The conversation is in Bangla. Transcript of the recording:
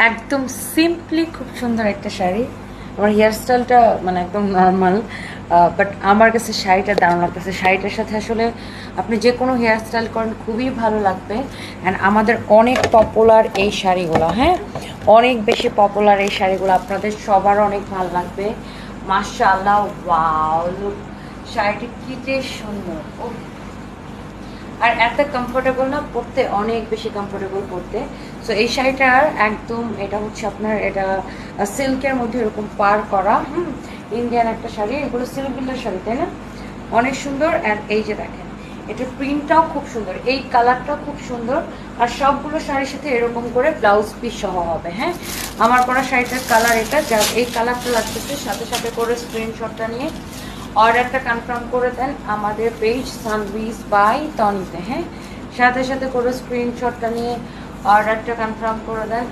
একদম সিম্পলি খুব সুন্দর একটা শাড়ি। আমার হেয়ার স্টাইলটা মানে একদম নর্মাল, বাট আমার কাছে শাড়িটা দারুণ লাগতেছে। শাড়িটার সাথে আসলে আপনি যে কোনো হেয়ার স্টাইল করেন খুবই ভালো লাগবে। অ্যান্ড আমাদের অনেক পপুলার এই শাড়িগুলো, হ্যাঁ, অনেক বেশি পপুলার এই শাড়িগুলো, আপনাদের সবার অনেক ভালো লাগবে। মাশাআল্লাহ, ওয়াও, লুক, শাড়িটি কি যে সুন্দর! ও, আর এত কমফোর্টেবল না, পরতে অনেক বেশি কমফোর্টেবল পরতে। সো এই শাড়িটার একদম এটা হচ্ছে আপনার, এটা সিল্কের মধ্যে এরকম পার করা, ইন্ডিয়ান একটা শাড়ি। এগুলো সিল্কের শাড়ি, তাই না? অনেক সুন্দর। অ্যান্ড এই যে দেখেন, এটার প্রিন্টটাও খুব সুন্দর, এই কালারটাও খুব সুন্দর। আর সবগুলো শাড়ির সাথে এরকম করে ব্লাউজ পিস সহ হবে। হ্যাঁ, আমার পরা শাড়িটার কালার এটা, যা এই কালারটা লাগতেছে, সাথে সাথে করে স্ক্রিনশটটা নিয়ে অর্ডারটা কনফার্ম করে দেন আমাদের পেজ সানভিজ বাই তনিতে। হ্যাঁ, সাথে সাথে করে স্ক্রিনশটটা নিয়ে অর্ডারটা কনফার্ম করে দেন।